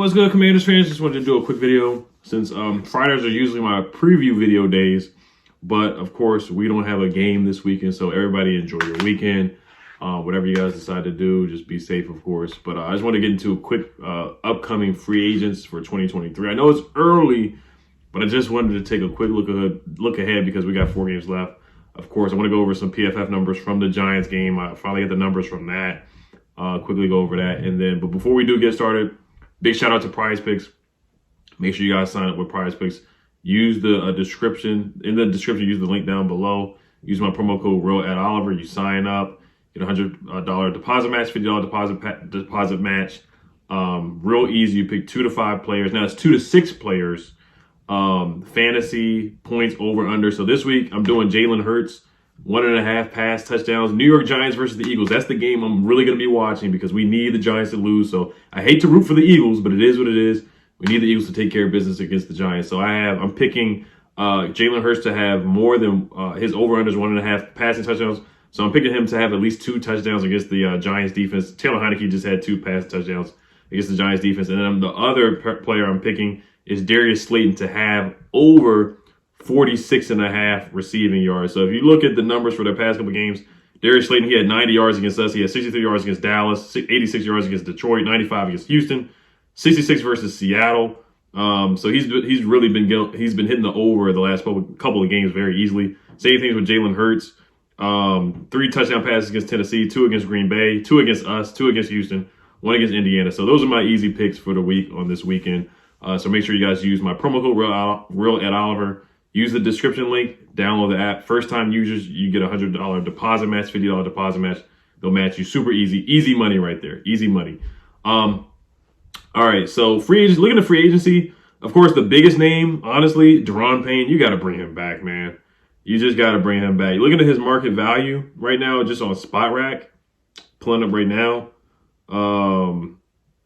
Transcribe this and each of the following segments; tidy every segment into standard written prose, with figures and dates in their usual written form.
What's good, Commanders fans? Just wanted to do a quick video since Fridays are usually my preview video days, but of course we don't have a game this weekend, so everybody enjoy your weekend. Whatever you guys decide to do, just be safe, of course. But I just want to get into a quick upcoming free agents for 2023. I know it's early, but I just wanted to take a quick look ahead because we got 4 games left. Of course, I want to go over some PFF numbers from the Giants game. I finally got the numbers from that. Quickly go over that, but before we do get started, big shout out to PrizePicks. Make sure you guys sign up with PrizePicks. Use the description. In the description, use the link down below. Use my promo code REALEDDOLLAR. You sign up. Get a $100 deposit match, $50 deposit match. Real easy. You pick 2 to 5 players. Now it's 2 to 6 players. Fantasy points over under. So this week I'm doing Jalen Hurts, 1.5 pass touchdowns. New York Giants versus the Eagles. That's the game I'm really going to be watching because we need the Giants to lose. So I hate to root for the Eagles, but it is what it is. We need the Eagles to take care of business against the Giants. So I'm picking Jalen Hurts to have more than his over-under is 1.5 passing touchdowns. So I'm picking him to have at least 2 touchdowns against the Giants defense. Taylor Heinicke just had 2 passing touchdowns against the Giants defense. And then the other player I'm picking is Darius Slayton to have over 46.5 receiving yards. So if you look at the numbers for their past couple games, Darius Slayton, he had 90 yards against us. He had 63 yards against Dallas, 86 yards against Detroit, 95 against Houston, 66 versus Seattle. So he's really been hitting the over the last couple of games very easily. Same things with Jalen Hurts. 3 touchdown passes against Tennessee, 2 against Green Bay, 2 against us, 2 against Houston, 1 against Indiana. So those are my easy picks for the week on this weekend. So make sure you guys use my promo code REALEDDOLLAR. Use the description link, download the app. First time users, you get a $100 deposit match, $50 deposit match. They'll match you super easy. Easy money right there. Easy money. All right, so free agents, looking at free agency, of course, the biggest name, honestly, Daron Payne, you got to bring him back, man. You just got to bring him back. You're looking at his market value right now, just on Spot Rack, pulling up right now. I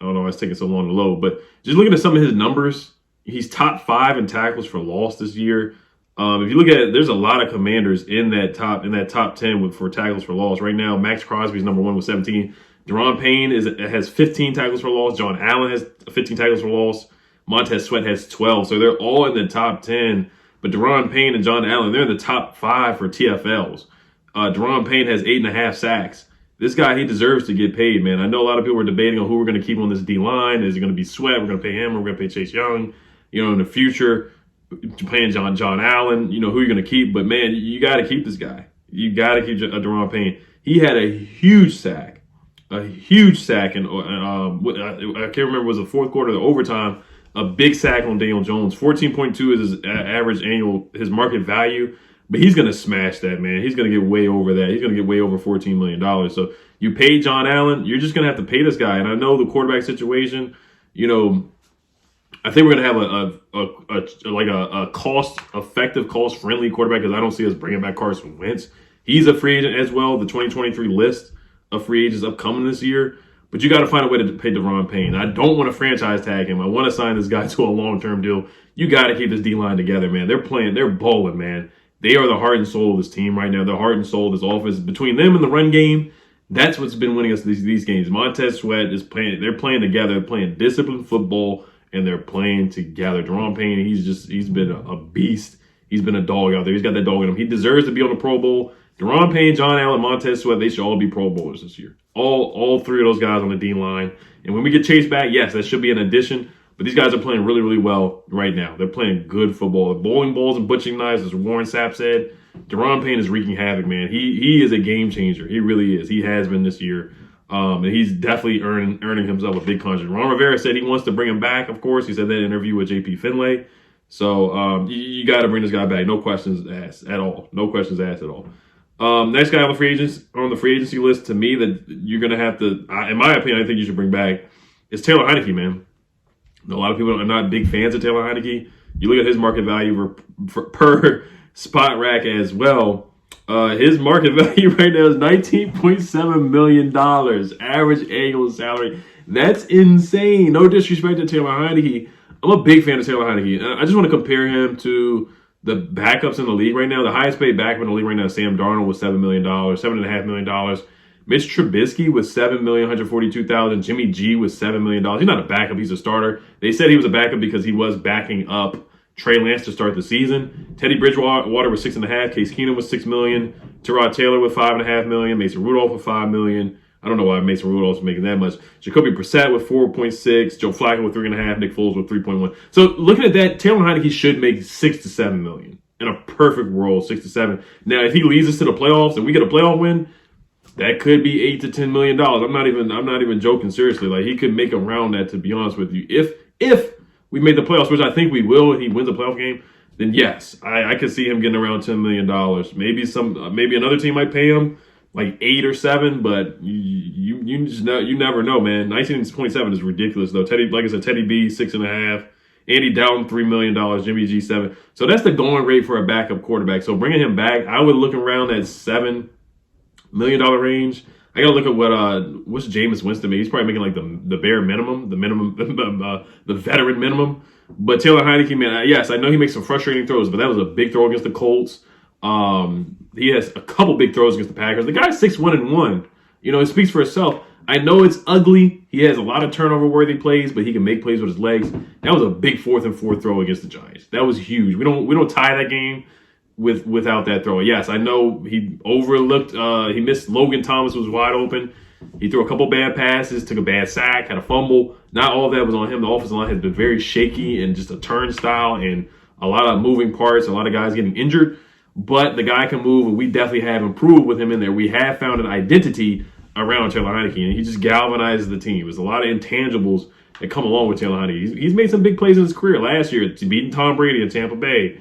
don't know why it's taking so long to load, but just looking at some of his numbers, he's top 5 in tackles for loss this year. If you look at it, there's a lot of Commanders in that top 10 for tackles for loss right now. Max Crosby's number 1 with 17. Daron Payne has 15 tackles for loss. John Allen has 15 tackles for loss. Montez Sweat has 12. So they're all in the top 10. But Daron Payne and John Allen, they're in the top 5 for TFLs. Daron Payne has 8.5 sacks. This guy, he deserves to get paid, man. I know a lot of people are debating on who we're going to keep on this D-line. Is it going to be Sweat? We're going to pay him. We're going to pay Chase Young. In the future, playing John Allen, who you're going to keep. But, man, you got to keep this guy. You got to keep Daron Payne. He had a huge sack. And I can't remember, was the fourth quarter, the overtime, a big sack on Daniel Jones. 14.2 is his average annual, his market value. But he's going to smash that, man. He's going to get way over that. He's going to get way over $14 million. So you pay John Allen, you're just going to have to pay this guy. And I know the quarterback situation, I think we're going to have a cost-effective, cost-friendly quarterback because I don't see us bringing back Carson Wentz. He's a free agent as well, the 2023 list of free agents upcoming this year. But you got to find a way to pay Daron Payne. I don't want to franchise tag him. I want to sign this guy to a long-term deal. You got to keep this D-line together, man. They're balling, man. They are the heart and soul of this team right now. The heart and soul of this offense. Between them and the run game, that's what's been winning us these games. Montez Sweat is playing. They're playing together. They're playing disciplined football, and they're playing together. Daron Payne, he's been a beast. He's been a dog out there. He's got that dog in him. He deserves to be on the Pro Bowl. Daron Payne, John Allen, Montez Sweat, they should all be Pro Bowlers this year. All 3 of those guys on the D-line. And when we get Chase back, yes, that should be an addition. But these guys are playing really, really well right now. They're playing good football. Bowling balls and butchering knives, as Warren Sapp said. Daron Payne is wreaking havoc, man. He is a game changer. He really is. He has been this year. And he's definitely earning himself a big contract. Ron Rivera said he wants to bring him back, of course. He said that in an interview with JP Finlay. So you got to bring this guy back. No questions asked at all. No questions asked at all. Next guy on the free agency list, to me, that you're going to have to, in my opinion, I think you should bring back, is Taylor Heinicke, man. A lot of people are not big fans of Taylor Heinicke. You look at his market value per Spot Rack as well. His market value right now is $19.7 million average annual salary. That's insane. No disrespect to Taylor Heinicke. I'm a big fan of Taylor Heinicke. I just want to compare him to the backups in the league right now. The highest paid backup in the league right now is Sam Darnold with $7.5 million. Mitch Trubisky was $7,142,000. Jimmy G was $7 million. He's not a backup. He's a starter. They said he was a backup because he was backing up Trey Lance to start the season. Teddy Bridgewater was $6.5. Case Keenum was $6 million. Tyrod Taylor with $5.5 million. Mason Rudolph with $5 million. I don't know why Mason Rudolph's making that much. Jacoby Brissett with 4.6. Joe Flacco with 3.5. Nick Foles with 3.1. So looking at that, Taylor Heineke should make $6 to $7 million. In a perfect world, 6 to 7. Now, if he leads us to the playoffs and we get a playoff win, that could be $8 to $10 million. I'm not even joking seriously. Like, he could make around that, to be honest with you. If we made the playoffs, which I think we will, and he wins a playoff game, then yes, I could see him getting around $10 million. Maybe another team might pay him like 8 or 7, but you just know, you never know, man. 19.7 is ridiculous though. Like I said, Teddy B 6.5. Andy Dalton, $3 million. Jimmy G, 7. So that's the going rate for a backup quarterback. So bringing him back, I would look around that $7 million range. I gotta look at what's Jameis Winston make. He's probably making like the bare minimum, the veteran minimum. But Taylor Heineke, man, yes, I know he makes some frustrating throws, but that was a big throw against the Colts. He has a couple big throws against the Packers. The guy's 6-1-1. You know, it speaks for itself. I know it's ugly. He has a lot of turnover-worthy plays, but he can make plays with his legs. That was a big 4th and 4 throw against the Giants. That was huge. We don't tie that game without that throw. Yes, I know he overlooked. He missed. Logan Thomas was wide open. He threw a couple bad passes, took a bad sack, had a fumble. Not all of that was on him. The offensive line has been very shaky and just a turnstile and a lot of moving parts. A lot of guys getting injured, but the guy can move, and we definitely have improved with him in there. We have found an identity around Taylor Heineke, and he just galvanizes the team. There's a lot of intangibles that come along with Taylor Heineke. He's made some big plays in his career. Last year, beating Tom Brady in Tampa Bay,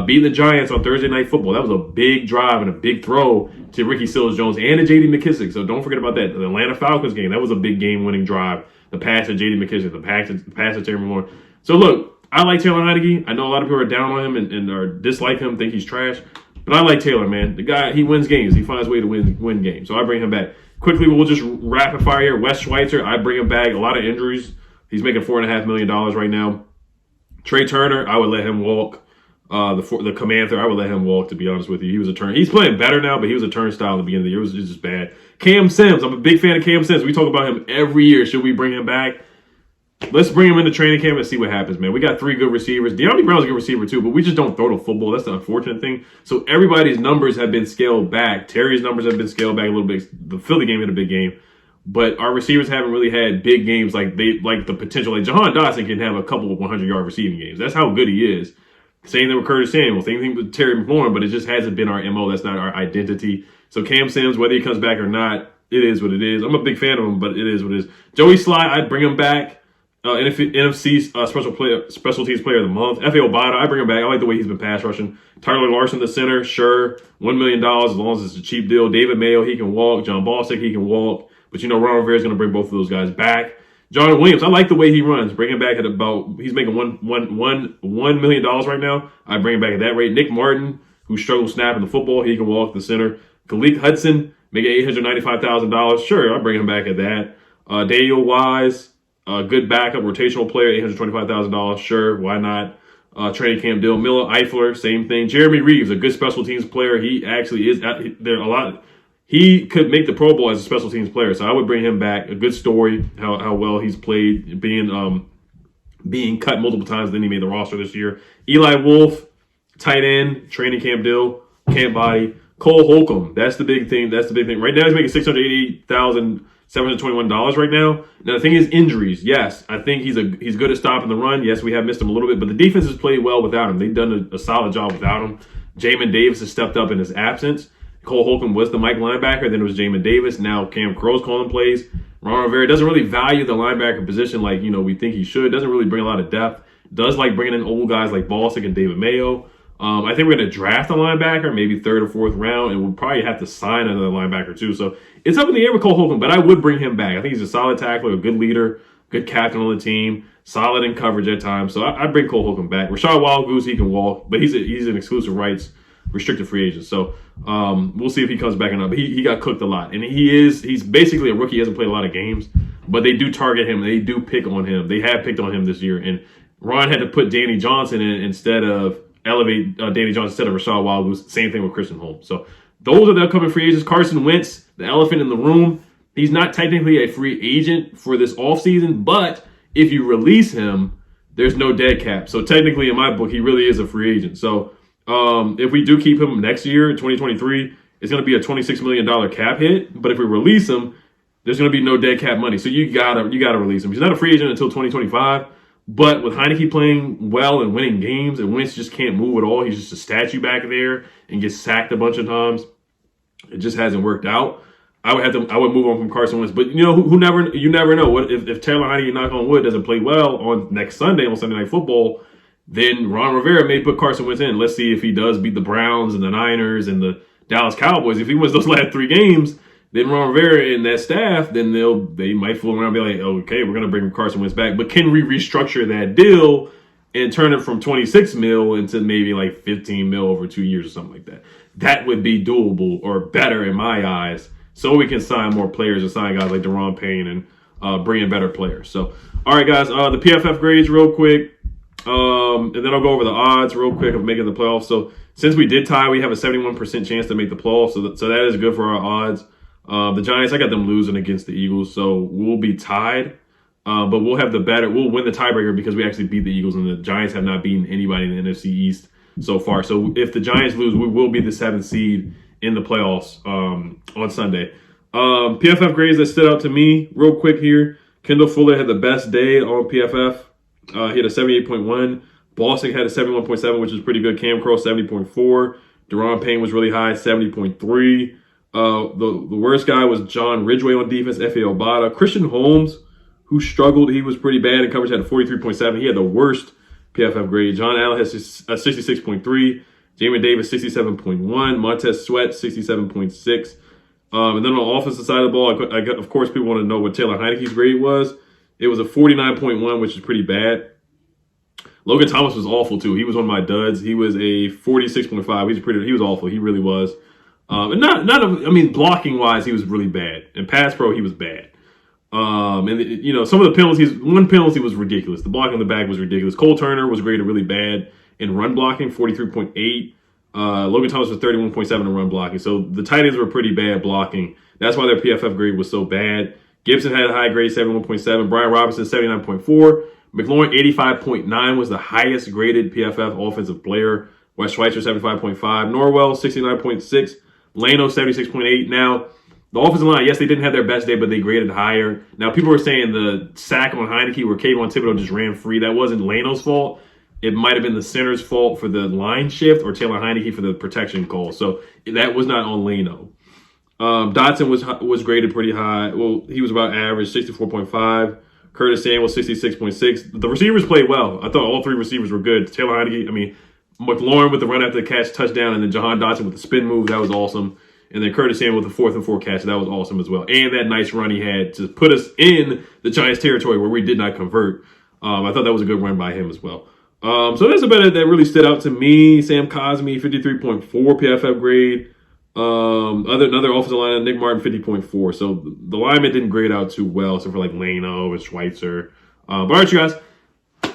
beating the Giants on Thursday Night Football. That was a big drive and a big throw to Ricky Seals-Jones and to J.D. McKissick. So don't forget about that. The Atlanta Falcons game, that was a big game-winning drive. The pass to J.D. McKissick, the pass to Terry McLaurin. So look, I like Taylor Heineke. I know a lot of people are down on him and or dislike him, think he's trash. But I like Taylor, man. The guy, he wins games. He finds a way to win games. So I bring him back. Quickly, we'll just rapid fire here. Wes Schweitzer, I bring him back. A lot of injuries. He's making $4.5 million right now. Trey Turner, I would let him walk. The Commander, I would let him walk, to be honest with you. He's playing better now, but he was a turnstile at the beginning of the year. It was just bad. Cam Sims, I'm a big fan of Cam Sims. We talk about him every year. Should we bring him back? Let's bring him into training camp and see what happens, man. We got 3 good receivers. De'Ami Brown's a good receiver, too, but we just don't throw the football. That's the unfortunate thing. So everybody's numbers have been scaled back. Terry's numbers have been scaled back a little bit. The Philly game had a big game. But our receivers haven't really had big games like the potential. Like Jahan Dotson can have a couple of 100-yard receiving games. That's how good he is. Same thing with Curtis Samuel. Same thing with Terry McLaurin, but it just hasn't been our MO. That's not our identity. So Cam Sims, whether he comes back or not, it is what it is. I'm a big fan of him, but it is what it is. Joey Sly, I'd bring him back. NFC special teams player of the month. F.A. Obata, I bring him back. I like the way he's been pass rushing. Tyler Larson, the center, sure. $1 million as long as it's a cheap deal. David Mayo, he can walk. John Bostic, he can walk. But you know, Ron Rivera is going to bring both of those guys back. John Williams, I like the way he runs. Bring him back at about, he's making $1 million right now. I bring him back at that rate. Nick Martin, who struggles snapping the football, he can walk the center. Khalil Hudson, making $895,000. Sure, I'll bring him back at that. Daniel Wise, a good backup rotational player, $825,000. Sure, why not? Training camp deal. Miller Eifler, same thing. Jeremy Reeves, a good special teams player. He actually is there a lot. He could make the Pro Bowl as a special teams player, so I would bring him back. A good story, how well he's played, being cut multiple times. Then he made the roster this year. Eli Wolf, tight end, training camp deal, camp body. Cole Holcomb, that's the big thing. Right now he's making $688,721 right now. Now the thing is injuries. Yes, I think he's good at stopping the run. Yes, we have missed him a little bit, but the defense has played well without him. They've done a solid job without him. Jamin Davis has stepped up in his absence. Cole Holcomb was the Mike linebacker. Then it was Jamin Davis. Now Cam Crow's calling plays. Ron Rivera doesn't really value the linebacker position like we think he should. Doesn't really bring a lot of depth. Does like bringing in old guys like Bostic and David Mayo. I think we're going to draft a linebacker, maybe 3rd or 4th round, and we'll probably have to sign another linebacker too. So it's up in the air with Cole Holcomb, but I would bring him back. I think he's a solid tackler, a good leader, good captain on the team, solid in coverage at times. So I'd bring Cole Holcomb back. Rashad Wildgoose, he can walk, but he's an exclusive rights restricted free agent. So we'll see if he comes back or not. But he got cooked a lot, and he's basically a rookie. He hasn't played a lot of games, but they do target him. They do pick on him. They have picked on him this year, and Ron had to put Danny Johnson in instead of elevate Danny Johnson instead of Rashad Wildgoose. Same thing with Christian Holmes. So Those are the upcoming free agents. Carson Wentz, the elephant in the room. He's not technically a free agent for this offseason, but if you release him, there's no dead cap. So technically, in my book, he really is a free agent. So if we do keep him next year, 2023, it's going to be a $26 million cap hit. But if we release him, there's going to be no dead cap money. So you gotta release him. He's not a free agent until 2025. But with Heineke playing well and winning games, and Wentz just can't move at all, he's just a statue back there and gets sacked a bunch of times. It just hasn't worked out. I would move on from Carson Wentz. But you never know. What if Taylor Heineke, knock on wood, doesn't play well on next Sunday on Sunday Night Football? Then Ron Rivera may put Carson Wentz in. Let's see if he does beat the Browns and the Niners and the Dallas Cowboys. If he wins those last 3 games, then Ron Rivera and that staff, then they might fool around and be like, okay, we're going to bring Carson Wentz back. But can we restructure that deal and turn it from 26 mil into maybe like 15 mil over 2 years or something like that? That would be doable or better in my eyes, so we can sign more players and sign guys like Deron Payne and bring in better players. So, all right, guys, the PFF grades real quick. And then I'll go over the odds real quick of making the playoffs. So since we did tie, we have a 71% chance to make the playoffs. So that is good for our odds. The Giants, I got them losing against the Eagles, so we'll be tied. But we'll win the tiebreaker because we actually beat the Eagles, and the Giants have not beaten anybody in the NFC East so far. So if the Giants lose, we will be the 7th seed in the playoffs on Sunday. PFF grades that stood out to me real quick here. Kendall Fuller had the best day on PFF. He had a 78.1. Bostic had a 71.7, which is pretty good. Cam Crow, 70.4. Deron Payne was really high, 70.3. The worst guy was John Ridgway on defense, F.A. Obata. Christian Holmes, who struggled, he was pretty bad in coverage, had a 43.7. He had the worst PFF grade. John Allen has a 66.3. Jamin Davis, 67.1. Montez Sweat, 67.6. And then on the offensive side of the ball, of course, people want to know what Taylor Heineke's grade was. It was a 49.1, which is pretty bad. Logan Thomas was awful, too. He was one of my duds. He was a 46.5. He was awful. He really was. And blocking-wise, he was really bad. And pass pro, he was bad. Some of the penalties, one penalty was ridiculous. The blocking in the back was ridiculous. Cole Turner was graded really bad in run blocking, 43.8. Logan Thomas was 31.7 in run blocking. So the tight ends were pretty bad blocking. That's why their PFF grade was so bad. Gibson had a high grade, 71.7. Brian Robinson, 79.4. McLaurin, 85.9 was the highest graded PFF offensive player. Wes Schweitzer, 75.5. Norwell, 69.6. Lano, 76.8. Now, the offensive line, yes, they didn't have their best day, but they graded higher. Now, people were saying the sack on Heineke where Kayvon Thibodeau just ran free. That wasn't Lano's fault. It might have been the center's fault for the line shift or Taylor Heineke for the protection call. So that was not on Lano. Dotson was graded pretty high. Well, he was about average, 64.5. Curtis Samuel, 66.6. The receivers played well. I thought all 3 receivers were good. Taylor Heineke, McLaurin with the run after the catch touchdown, and then Jahan Dotson with the spin move. That was awesome. And then Curtis Samuel with the 4th and 4 catch. That was awesome as well. And that nice run he had to put us in the Giants territory where we did not convert. I thought that was a good run by him as well. So that's about it that really stood out to me. Sam Cosmi, 53.4 PFF grade. Another offensive line, Nick Martin, 50.4. So the linemen didn't grade out too well, except for like Lano and Schweitzer. But all right, you guys.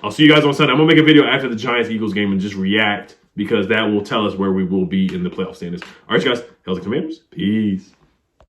I'll see you guys on Sunday. I'm going to make a video after the Giants-Eagles game and just react because that will tell us where we will be in the playoff standings. All right, you guys. Hail the Commanders. Peace.